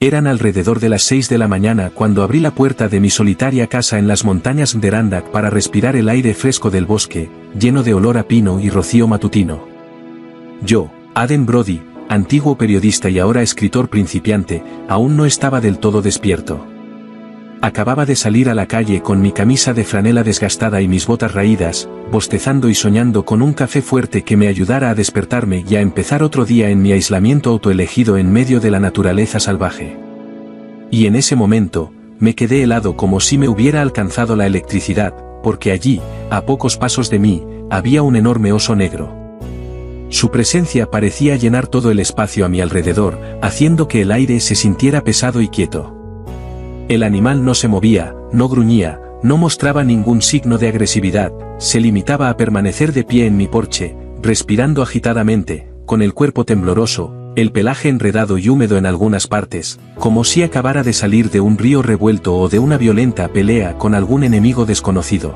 Eran alrededor de las 6 de la mañana cuando abrí la puerta de mi solitaria casa en las montañas de Randak para respirar el aire fresco del bosque, lleno de olor a pino y rocío matutino. Yo, Aden Brody, antiguo periodista y ahora escritor principiante, aún no estaba del todo despierto. Acababa de salir a la calle con mi camisa de franela desgastada y mis botas raídas, bostezando y soñando con un café fuerte que me ayudara a despertarme y a empezar otro día en mi aislamiento autoelegido en medio de la naturaleza salvaje. Y en ese momento, me quedé helado como si me hubiera alcanzado la electricidad, porque allí, a pocos pasos de mí, había un enorme oso negro. Su presencia parecía llenar todo el espacio a mi alrededor, haciendo que el aire se sintiera pesado y quieto. El animal no se movía, no gruñía, no mostraba ningún signo de agresividad, se limitaba a permanecer de pie en mi porche, respirando agitadamente, con el cuerpo tembloroso, el pelaje enredado y húmedo en algunas partes, como si acabara de salir de un río revuelto o de una violenta pelea con algún enemigo desconocido.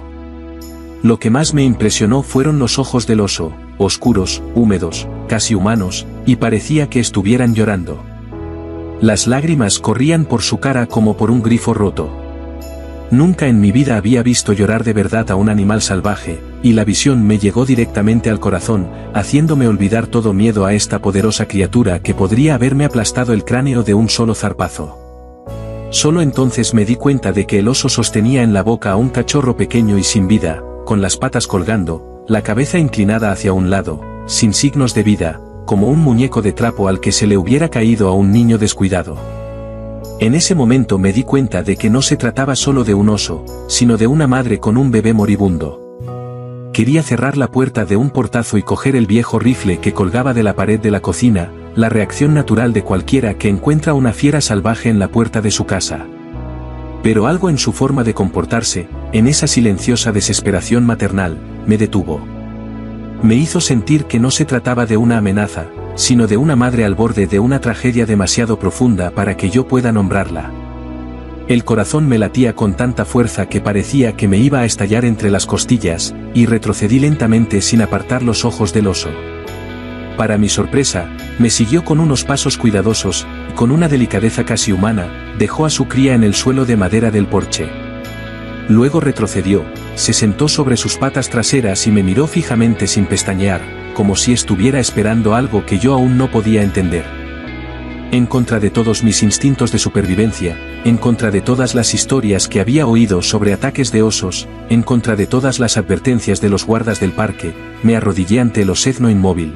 Lo que más me impresionó fueron los ojos del oso, oscuros, húmedos, casi humanos, y parecía que estuvieran llorando. Las lágrimas corrían por su cara como por un grifo roto. Nunca en mi vida había visto llorar de verdad a un animal salvaje, y la visión me llegó directamente al corazón, haciéndome olvidar todo miedo a esta poderosa criatura que podría haberme aplastado el cráneo de un solo zarpazo. Solo entonces me di cuenta de que el oso sostenía en la boca a un cachorro pequeño y sin vida, con las patas colgando, la cabeza inclinada hacia un lado, sin signos de vida, como un muñeco de trapo al que se le hubiera caído a un niño descuidado. En ese momento me di cuenta de que no se trataba solo de un oso, sino de una madre con un bebé moribundo. Quería cerrar la puerta de un portazo y coger el viejo rifle que colgaba de la pared de la cocina, la reacción natural de cualquiera que encuentra una fiera salvaje en la puerta de su casa. Pero algo en su forma de comportarse, en esa silenciosa desesperación maternal, me detuvo. Me hizo sentir que no se trataba de una amenaza, sino de una madre al borde de una tragedia demasiado profunda para que yo pueda nombrarla. El corazón me latía con tanta fuerza que parecía que me iba a estallar entre las costillas, y retrocedí lentamente sin apartar los ojos del oso. Para mi sorpresa, me siguió con unos pasos cuidadosos, y con una delicadeza casi humana, dejó a su cría en el suelo de madera del porche. Luego retrocedió, se sentó sobre sus patas traseras y me miró fijamente sin pestañear, como si estuviera esperando algo que yo aún no podía entender. En contra de todos mis instintos de supervivencia, en contra de todas las historias que había oído sobre ataques de osos, en contra de todas las advertencias de los guardas del parque, me arrodillé ante el osezno inmóvil.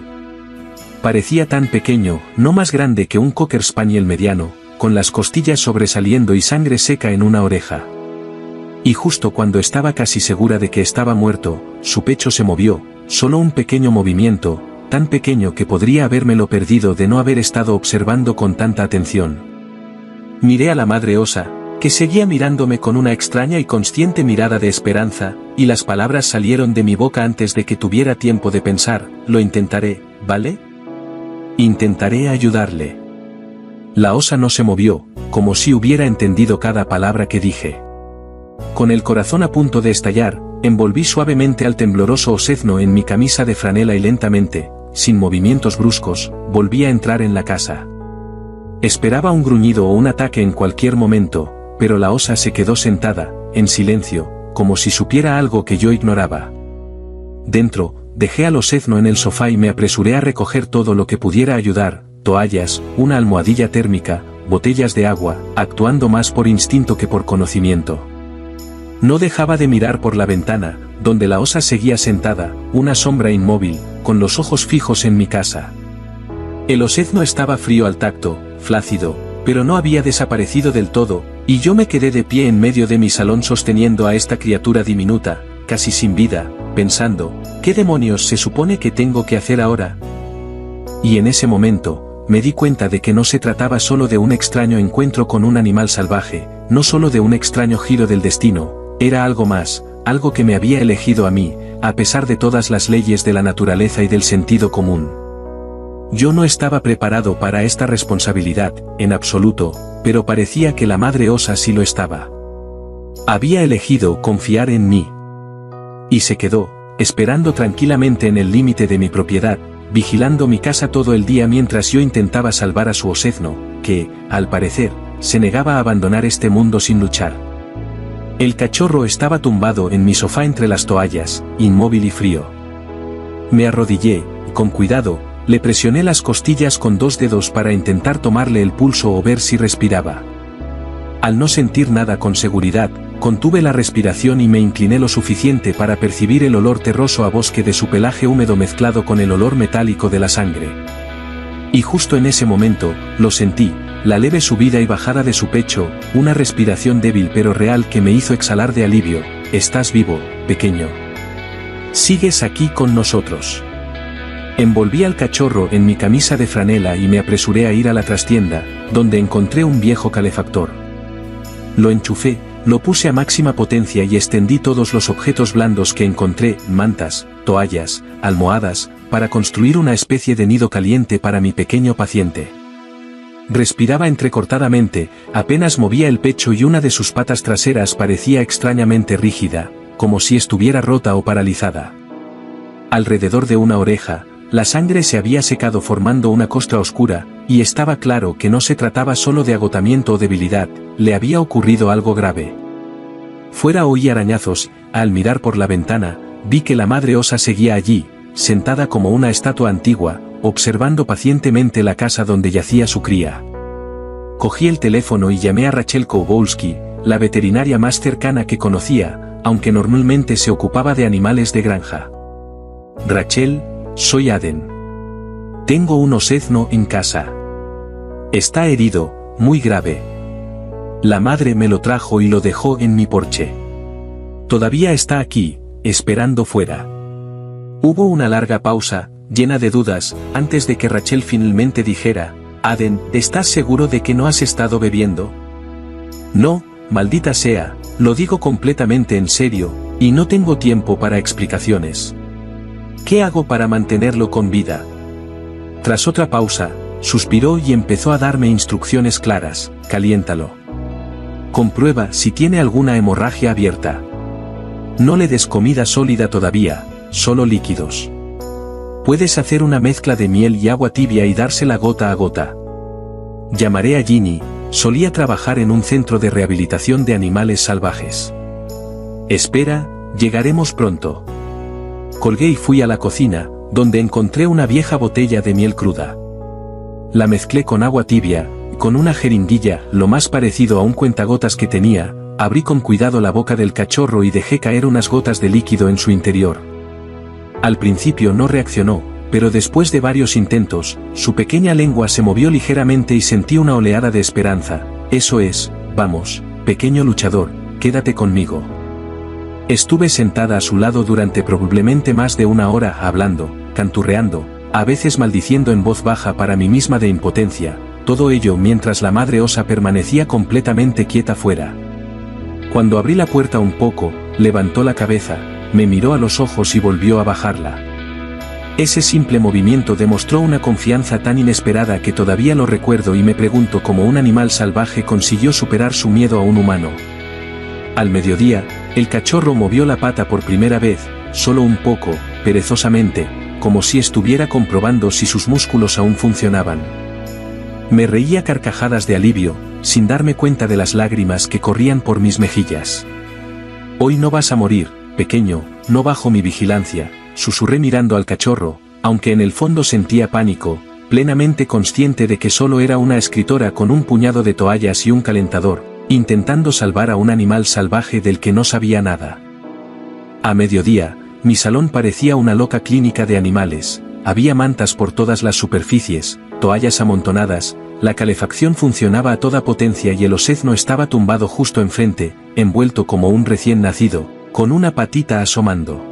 Parecía tan pequeño, no más grande que un cocker spaniel mediano, con las costillas sobresaliendo y sangre seca en una oreja. Y justo cuando estaba casi segura de que estaba muerto, su pecho se movió, solo un pequeño movimiento, tan pequeño que podría habérmelo perdido de no haber estado observando con tanta atención. Miré a la madre osa, que seguía mirándome con una extraña y consciente mirada de esperanza, y las palabras salieron de mi boca antes de que tuviera tiempo de pensar: lo intentaré, ¿vale? Intentaré ayudarle. La osa no se movió, como si hubiera entendido cada palabra que dije. Con el corazón a punto de estallar, envolví suavemente al tembloroso osezno en mi camisa de franela y lentamente, sin movimientos bruscos, volví a entrar en la casa. Esperaba un gruñido o un ataque en cualquier momento, pero la osa se quedó sentada, en silencio, como si supiera algo que yo ignoraba. Dentro, dejé al osezno en el sofá y me apresuré a recoger todo lo que pudiera ayudar: toallas, una almohadilla térmica, botellas de agua, actuando más por instinto que por conocimiento. No dejaba de mirar por la ventana, donde la osa seguía sentada, una sombra inmóvil, con los ojos fijos en mi casa. El osezno estaba frío al tacto, flácido, pero no había desaparecido del todo, y yo me quedé de pie en medio de mi salón sosteniendo a esta criatura diminuta, casi sin vida, pensando: ¿qué demonios se supone que tengo que hacer ahora? Y en ese momento, me di cuenta de que no se trataba solo de un extraño encuentro con un animal salvaje, no solo de un extraño giro del destino. Era algo más, algo que me había elegido a mí, a pesar de todas las leyes de la naturaleza y del sentido común. Yo no estaba preparado para esta responsabilidad, en absoluto, pero parecía que la madre osa sí lo estaba. Había elegido confiar en mí. Y se quedó, esperando tranquilamente en el límite de mi propiedad, vigilando mi casa todo el día mientras yo intentaba salvar a su osezno, que, al parecer, se negaba a abandonar este mundo sin luchar. El cachorro estaba tumbado en mi sofá entre las toallas, inmóvil y frío. Me arrodillé, y con cuidado, le presioné las costillas con 2 dedos para intentar tomarle el pulso o ver si respiraba. Al no sentir nada con seguridad, contuve la respiración y me incliné lo suficiente para percibir el olor terroso a bosque de su pelaje húmedo mezclado con el olor metálico de la sangre. Y justo en ese momento, lo sentí, la leve subida y bajada de su pecho, una respiración débil pero real que me hizo exhalar de alivio. «Estás vivo, pequeño. Sigues aquí con nosotros». Envolví al cachorro en mi camisa de franela y me apresuré a ir a la trastienda, donde encontré un viejo calefactor. Lo enchufé, lo puse a máxima potencia y extendí todos los objetos blandos que encontré, mantas, toallas, almohadas, para construir una especie de nido caliente para mi pequeño paciente. Respiraba entrecortadamente, apenas movía el pecho y una de sus patas traseras parecía extrañamente rígida, como si estuviera rota o paralizada. Alrededor de una oreja, la sangre se había secado formando una costra oscura, y estaba claro que no se trataba solo de agotamiento o debilidad, le había ocurrido algo grave. Fuera oí arañazos, al mirar por la ventana, vi que la madre osa seguía allí, sentada como una estatua antigua, observando pacientemente la casa donde yacía su cría. Cogí el teléfono y llamé a Rachel Kowalski, la veterinaria más cercana que conocía, aunque normalmente se ocupaba de animales de granja. «Rachel, soy Aden. Tengo un osezno en casa. Está herido, muy grave. La madre me lo trajo y lo dejó en mi porche. Todavía está aquí, esperando fuera». Hubo una larga pausa, llena de dudas, antes de que Rachel finalmente dijera: «Aden, ¿estás seguro de que no has estado bebiendo?» «No, maldita sea, lo digo completamente en serio, y no tengo tiempo para explicaciones. ¿Qué hago para mantenerlo con vida?» Tras otra pausa, suspiró y empezó a darme instrucciones claras: «Caliéntalo. Comprueba si tiene alguna hemorragia abierta. No le des comida sólida todavía, solo líquidos. Puedes hacer una mezcla de miel y agua tibia y dársela gota a gota. Llamaré a Ginny, solía trabajar en un centro de rehabilitación de animales salvajes. Espera, llegaremos pronto». Colgué y fui a la cocina, donde encontré una vieja botella de miel cruda. La mezclé con agua tibia, y con una jeringuilla, lo más parecido a un cuentagotas que tenía, abrí con cuidado la boca del cachorro y dejé caer unas gotas de líquido en su interior. Al principio no reaccionó, pero después de varios intentos, su pequeña lengua se movió ligeramente y sentí una oleada de esperanza. «Eso es, vamos, pequeño luchador, quédate conmigo». Estuve sentada a su lado durante probablemente más de una hora hablando, canturreando, a veces maldiciendo en voz baja para mí misma de impotencia, todo ello mientras la madre osa permanecía completamente quieta fuera. Cuando abrí la puerta un poco, levantó la cabeza, me miró a los ojos y volvió a bajarla. Ese simple movimiento demostró una confianza tan inesperada que todavía lo recuerdo y me pregunto cómo un animal salvaje consiguió superar su miedo a un humano. Al mediodía, el cachorro movió la pata por primera vez, solo un poco, perezosamente, como si estuviera comprobando si sus músculos aún funcionaban. Me reía carcajadas de alivio, sin darme cuenta de las lágrimas que corrían por mis mejillas. «Hoy no vas a morir, pequeño, no bajo mi vigilancia», susurré mirando al cachorro, aunque en el fondo sentía pánico, plenamente consciente de que solo era una escritora con un puñado de toallas y un calentador, intentando salvar a un animal salvaje del que no sabía nada. A mediodía, mi salón parecía una loca clínica de animales, había mantas por todas las superficies, toallas amontonadas, la calefacción funcionaba a toda potencia y el osezno estaba tumbado justo enfrente, envuelto como un recién nacido, con una patita asomando.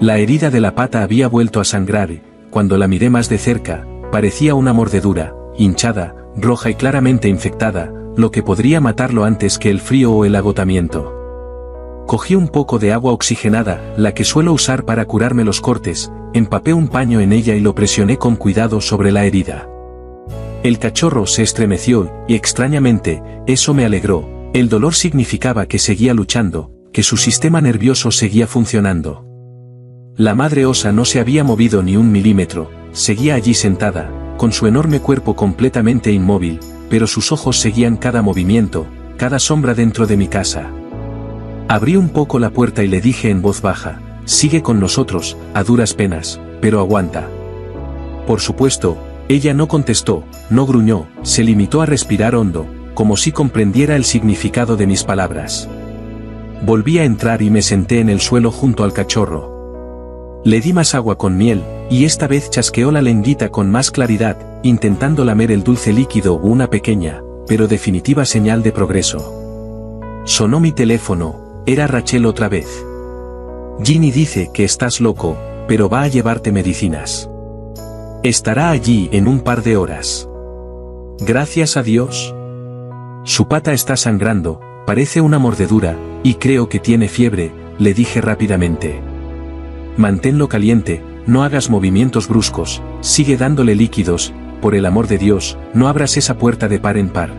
La herida de la pata había vuelto a sangrar y, cuando la miré más de cerca, parecía una mordedura, hinchada, roja y claramente infectada, lo que podría matarlo antes que el frío o el agotamiento. Cogí un poco de agua oxigenada, la que suelo usar para curarme los cortes, empapé un paño en ella y lo presioné con cuidado sobre la herida. El cachorro se estremeció, y extrañamente, eso me alegró, el dolor significaba que seguía luchando, que su sistema nervioso seguía funcionando. La madre osa no se había movido ni un milímetro, seguía allí sentada, con su enorme cuerpo completamente inmóvil, pero sus ojos seguían cada movimiento, cada sombra dentro de mi casa. Abrí un poco la puerta y le dije en voz baja, sigue con nosotros, a duras penas, pero aguanta. Por supuesto, ella no contestó, no gruñó, se limitó a respirar hondo, como si comprendiera el significado de mis palabras. Volví a entrar y me senté en el suelo junto al cachorro. Le di más agua con miel, y esta vez chasqueó la lengüita con más claridad, intentando lamer el dulce líquido, una pequeña, pero definitiva señal de progreso. Sonó mi teléfono, era Rachel otra vez. Ginny dice que estás loco, pero va a llevarte medicinas. Estará allí en un par de horas. Gracias a Dios. Su pata está sangrando, parece una mordedura, y creo que tiene fiebre, le dije rápidamente. Manténlo caliente, no hagas movimientos bruscos, sigue dándole líquidos, por el amor de Dios, no abras esa puerta de par en par.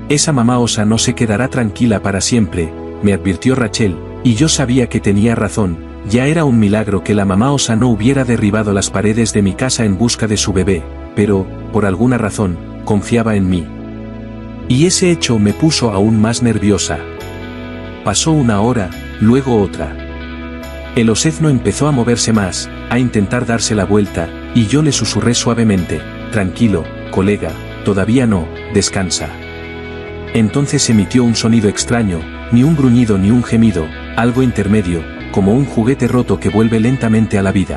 Esa mamá osa no se quedará tranquila para siempre, me advirtió Rachel, y yo sabía que tenía razón, ya era un milagro que la mamá osa no hubiera derribado las paredes de mi casa en busca de su bebé, pero, por alguna razón, confiaba en mí. Y ese hecho me puso aún más nerviosa. Pasó una hora, luego otra. El osezno empezó a moverse más, a intentar darse la vuelta, y yo le susurré suavemente, tranquilo, colega, todavía no, descansa. Entonces emitió un sonido extraño, ni un gruñido ni un gemido, algo intermedio, como un juguete roto que vuelve lentamente a la vida.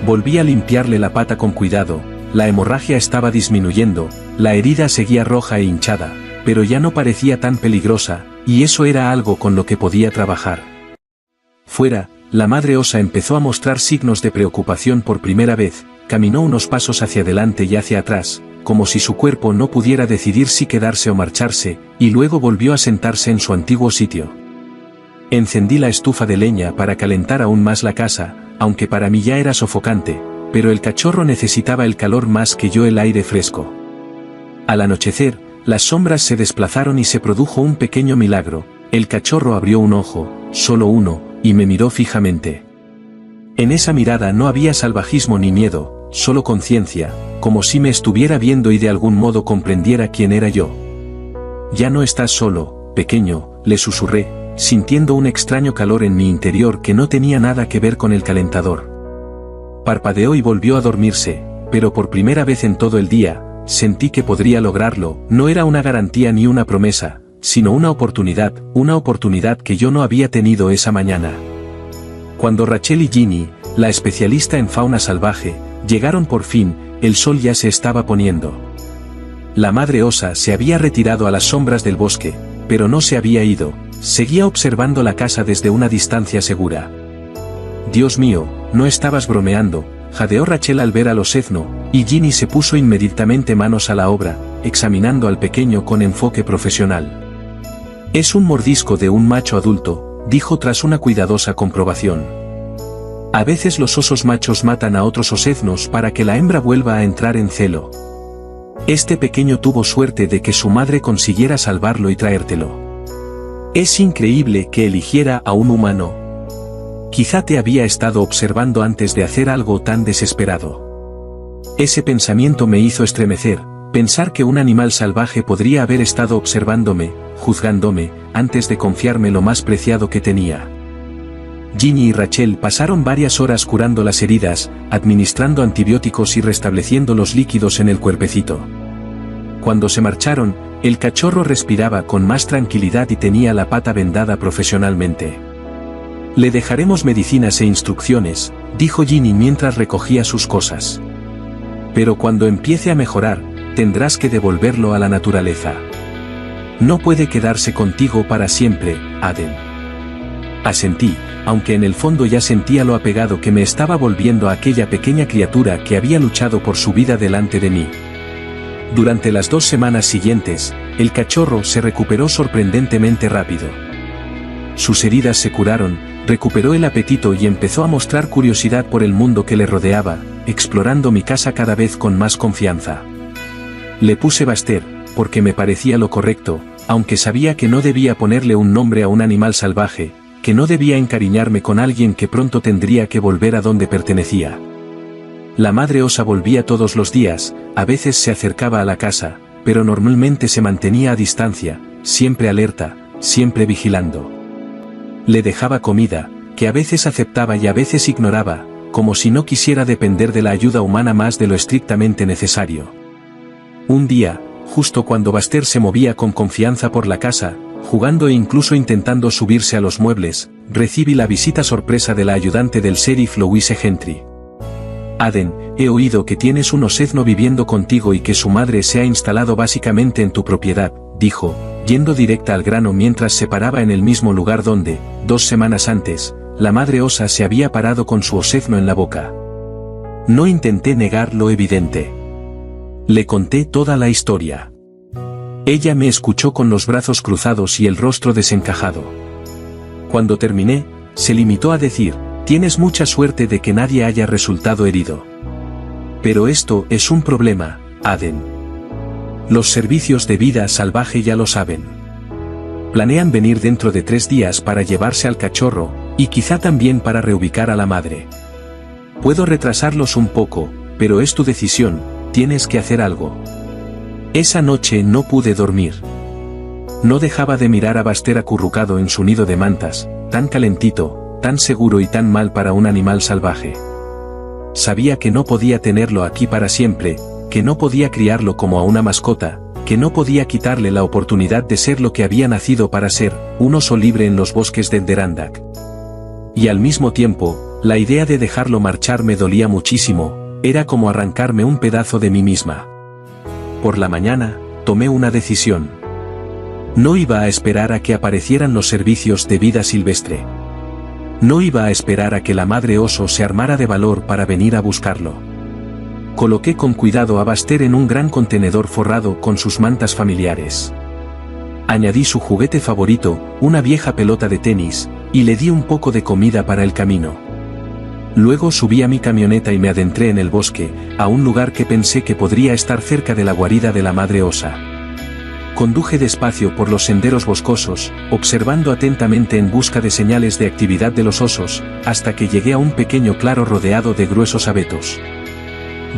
Volví a limpiarle la pata con cuidado, la hemorragia estaba disminuyendo, la herida seguía roja e hinchada, pero ya no parecía tan peligrosa, y eso era algo con lo que podía trabajar. Fuera, la madre osa empezó a mostrar signos de preocupación por primera vez, caminó unos pasos hacia adelante y hacia atrás, como si su cuerpo no pudiera decidir si quedarse o marcharse, y luego volvió a sentarse en su antiguo sitio. Encendí la estufa de leña para calentar aún más la casa, aunque para mí ya era sofocante, pero el cachorro necesitaba el calor más que yo el aire fresco. Al anochecer, las sombras se desplazaron y se produjo un pequeño milagro, el cachorro abrió un ojo, solo uno, y me miró fijamente. En esa mirada no había salvajismo ni miedo, solo conciencia, como si me estuviera viendo y de algún modo comprendiera quién era yo. Ya no estás solo, pequeño, le susurré, sintiendo un extraño calor en mi interior que no tenía nada que ver con el calentador. Parpadeó y volvió a dormirse, pero por primera vez en todo el día, sentí que podría lograrlo, no era una garantía ni una promesa, sino una oportunidad que yo no había tenido esa mañana. Cuando Rachel y Ginny, la especialista en fauna salvaje, llegaron por fin, el sol ya se estaba poniendo. La madre osa se había retirado a las sombras del bosque, pero no se había ido, seguía observando la casa desde una distancia segura. Dios mío, no estabas bromeando, jadeó Rachel al ver al osezno, y Ginny se puso inmediatamente manos a la obra, examinando al pequeño con enfoque profesional. Es un mordisco de un macho adulto, dijo tras una cuidadosa comprobación. A veces los osos machos matan a otros oseznos para que la hembra vuelva a entrar en celo. Este pequeño tuvo suerte de que su madre consiguiera salvarlo y traértelo. Es increíble que eligiera a un humano. Quizá te había estado observando antes de hacer algo tan desesperado. Ese pensamiento me hizo estremecer, pensar que un animal salvaje podría haber estado observándome, juzgándome, antes de confiarme lo más preciado que tenía. Ginny y Rachel pasaron varias horas curando las heridas, administrando antibióticos y restableciendo los líquidos en el cuerpecito. Cuando se marcharon, el cachorro respiraba con más tranquilidad y tenía la pata vendada profesionalmente. Le dejaremos medicinas e instrucciones, dijo Ginny mientras recogía sus cosas. Pero cuando empiece a mejorar, tendrás que devolverlo a la naturaleza. No puede quedarse contigo para siempre, Aden. Asentí, aunque en el fondo ya sentía lo apegado que me estaba volviendo a aquella pequeña criatura que había luchado por su vida delante de mí. Durante las 2 semanas siguientes, el cachorro se recuperó sorprendentemente rápido. Sus heridas se curaron, recuperó el apetito y empezó a mostrar curiosidad por el mundo que le rodeaba, explorando mi casa cada vez con más confianza. Le puse Baster, porque me parecía lo correcto, aunque sabía que no debía ponerle un nombre a un animal salvaje, que no debía encariñarme con alguien que pronto tendría que volver a donde pertenecía. La madre osa volvía todos los días, a veces se acercaba a la casa, pero normalmente se mantenía a distancia, siempre alerta, siempre vigilando. Le dejaba comida, que a veces aceptaba y a veces ignoraba, como si no quisiera depender de la ayuda humana más de lo estrictamente necesario. Un día, justo cuando Buster se movía con confianza por la casa, jugando e incluso intentando subirse a los muebles, recibí la visita sorpresa de la ayudante del sheriff Louise Gentry. Aden, he oído que tienes un osezno viviendo contigo y que su madre se ha instalado básicamente en tu propiedad, dijo, yendo directa al grano mientras se paraba en el mismo lugar donde, 2 semanas antes, la madre osa se había parado con su osezno en la boca. No intenté negar lo evidente. Le conté toda la historia. Ella me escuchó con los brazos cruzados y el rostro desencajado. Cuando terminé, se limitó a decir, tienes mucha suerte de que nadie haya resultado herido. Pero esto es un problema, Aden. Los servicios de vida salvaje ya lo saben. Planean venir dentro de 3 días para llevarse al cachorro, y quizá también para reubicar a la madre. Puedo retrasarlos un poco, pero es tu decisión, tienes que hacer algo. Esa noche no pude dormir. No dejaba de mirar a Buster acurrucado en su nido de mantas, tan calentito, tan seguro y tan mal para un animal salvaje. Sabía que no podía tenerlo aquí para siempre, que no podía criarlo como a una mascota, que no podía quitarle la oportunidad de ser lo que había nacido para ser, un oso libre en los bosques de Derandac. Y al mismo tiempo, la idea de dejarlo marchar me dolía muchísimo, era como arrancarme un pedazo de mí misma. Por la mañana, tomé una decisión. No iba a esperar a que aparecieran los servicios de vida silvestre. No iba a esperar a que la madre oso se armara de valor para venir a buscarlo. Coloqué con cuidado a Buster en un gran contenedor forrado con sus mantas familiares. Añadí su juguete favorito, una vieja pelota de tenis, y le di un poco de comida para el camino. Luego subí a mi camioneta y me adentré en el bosque, a un lugar que pensé que podría estar cerca de la guarida de la madre osa. Conduje despacio por los senderos boscosos, observando atentamente en busca de señales de actividad de los osos, hasta que llegué a un pequeño claro rodeado de gruesos abetos.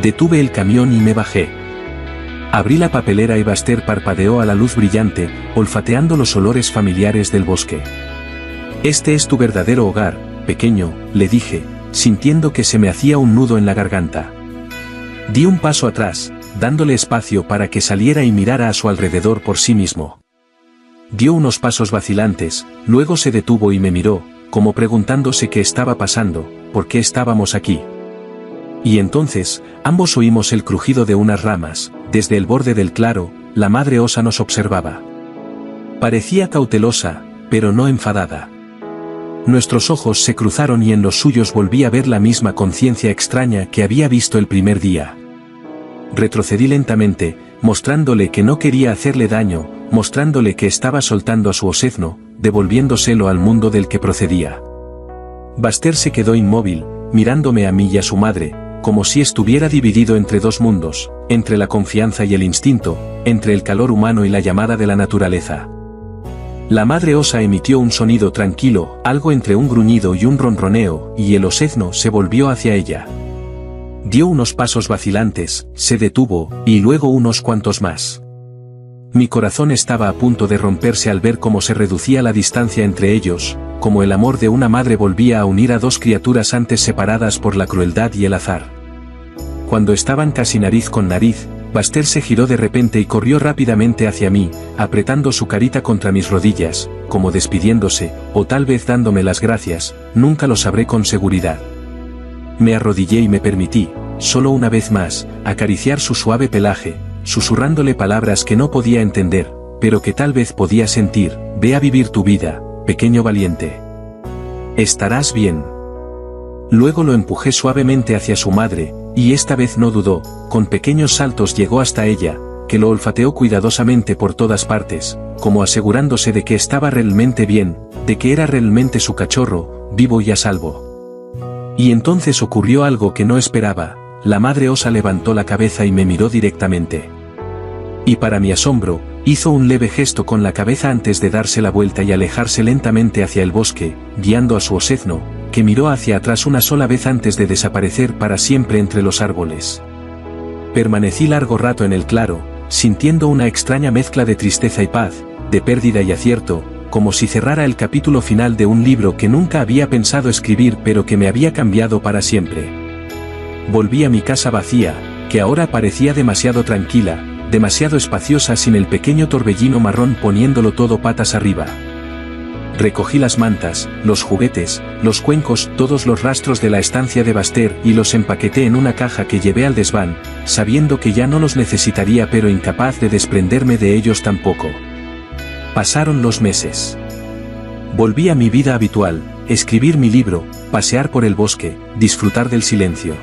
Detuve el camión y me bajé. Abrí la papelera y Buster parpadeó a la luz brillante, olfateando los olores familiares del bosque. Este es tu verdadero hogar, pequeño, le dije, sintiendo que se me hacía un nudo en la garganta. Di un paso atrás, dándole espacio para que saliera y mirara a su alrededor por sí mismo. Dio unos pasos vacilantes, luego se detuvo y me miró, como preguntándose qué estaba pasando, por qué estábamos aquí. Y entonces, ambos oímos el crujido de unas ramas, desde el borde del claro, la madre osa nos observaba. Parecía cautelosa, pero no enfadada. Nuestros ojos se cruzaron y en los suyos volví a ver la misma conciencia extraña que había visto el primer día. Retrocedí lentamente, mostrándole que no quería hacerle daño, mostrándole que estaba soltando a su osezno, devolviéndoselo al mundo del que procedía. Buster se quedó inmóvil, mirándome a mí y a su madre, como si estuviera dividido entre 2 mundos, entre la confianza y el instinto, entre el calor humano y la llamada de la naturaleza. La madre osa emitió un sonido tranquilo, algo entre un gruñido y un ronroneo, y el osezno se volvió hacia ella. Dio unos pasos vacilantes, se detuvo, y luego unos cuantos más. Mi corazón estaba a punto de romperse al ver cómo se reducía la distancia entre ellos, como el amor de una madre volvía a unir a 2 criaturas antes separadas por la crueldad y el azar. Cuando estaban casi nariz con nariz, Buster se giró de repente y corrió rápidamente hacia mí, apretando su carita contra mis rodillas, como despidiéndose, o tal vez dándome las gracias, nunca lo sabré con seguridad. Me arrodillé y me permití, solo una vez más, acariciar su suave pelaje, susurrándole palabras que no podía entender, pero que tal vez podía sentir. Ve a vivir tu vida, pequeño valiente. Estarás bien. Luego lo empujé suavemente hacia su madre, y esta vez no dudó, con pequeños saltos llegó hasta ella, que lo olfateó cuidadosamente por todas partes, como asegurándose de que estaba realmente bien, de que era realmente su cachorro, vivo y a salvo. Y entonces ocurrió algo que no esperaba, la madre osa levantó la cabeza y me miró directamente. Y para mi asombro, hizo un leve gesto con la cabeza antes de darse la vuelta y alejarse lentamente hacia el bosque, guiando a su osezno, que miró hacia atrás una sola vez antes de desaparecer para siempre entre los árboles. Permanecí largo rato en el claro, sintiendo una extraña mezcla de tristeza y paz, de pérdida y acierto, como si cerrara el capítulo final de un libro que nunca había pensado escribir pero que me había cambiado para siempre. Volví a mi casa vacía, que ahora parecía demasiado tranquila, demasiado espaciosa sin el pequeño torbellino marrón poniéndolo todo patas arriba. Recogí las mantas, los juguetes, los cuencos, todos los rastros de la estancia de Baster y los empaqueté en una caja que llevé al desván, sabiendo que ya no los necesitaría pero incapaz de desprenderme de ellos tampoco. Pasaron los meses. Volví a mi vida habitual, escribir mi libro, pasear por el bosque, disfrutar del silencio.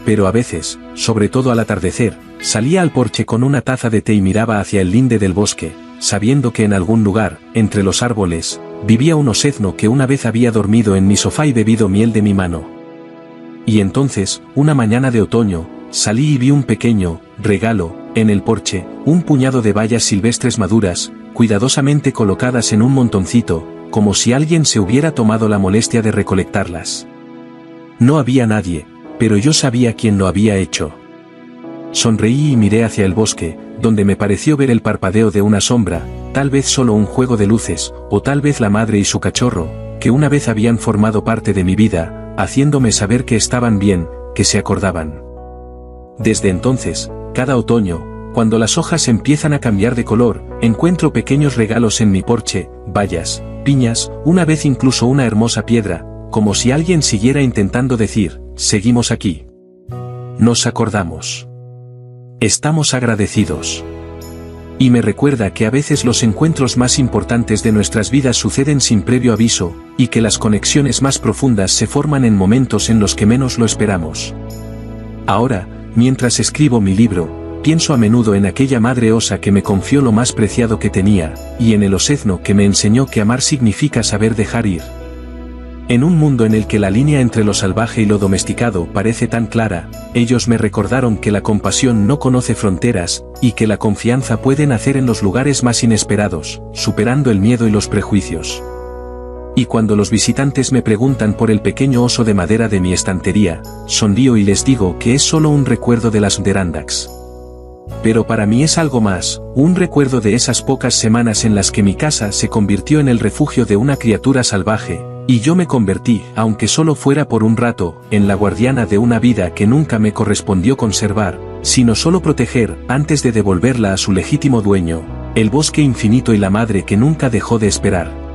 Pero a veces, sobre todo al atardecer, salía al porche con una taza de té y miraba hacia el linde del bosque, sabiendo que en algún lugar, entre los árboles, vivía un osezno que una vez había dormido en mi sofá y bebido miel de mi mano. Y entonces, una mañana de otoño, salí y vi un pequeño regalo, en el porche, un puñado de bayas silvestres maduras, cuidadosamente colocadas en un montoncito, como si alguien se hubiera tomado la molestia de recolectarlas. No había nadie, pero yo sabía quién lo había hecho. Sonreí y miré hacia el bosque, donde me pareció ver el parpadeo de una sombra, tal vez solo un juego de luces, o tal vez la madre y su cachorro, que una vez habían formado parte de mi vida, haciéndome saber que estaban bien, que se acordaban. Desde entonces, cada otoño, cuando las hojas empiezan a cambiar de color, encuentro pequeños regalos en mi porche, bayas, piñas, una vez incluso una hermosa piedra, como si alguien siguiera intentando decir, seguimos aquí. Nos acordamos. Estamos agradecidos. Y me recuerda que a veces los encuentros más importantes de nuestras vidas suceden sin previo aviso, y que las conexiones más profundas se forman en momentos en los que menos lo esperamos. Ahora, mientras escribo mi libro, pienso a menudo en aquella madre osa que me confió lo más preciado que tenía, y en el osezno que me enseñó que amar significa saber dejar ir. En un mundo en el que la línea entre lo salvaje y lo domesticado parece tan clara, ellos me recordaron que la compasión no conoce fronteras, y que la confianza puede nacer en los lugares más inesperados, superando el miedo y los prejuicios. Y cuando los visitantes me preguntan por el pequeño oso de madera de mi estantería, sonrío y les digo que es solo un recuerdo de las Adirondacks. Pero para mí es algo más, un recuerdo de esas pocas semanas en las que mi casa se convirtió en el refugio de una criatura salvaje, y yo me convertí, aunque solo fuera por un rato, en la guardiana de una vida que nunca me correspondió conservar, sino solo proteger, antes de devolverla a su legítimo dueño, el bosque infinito y la madre que nunca dejó de esperar.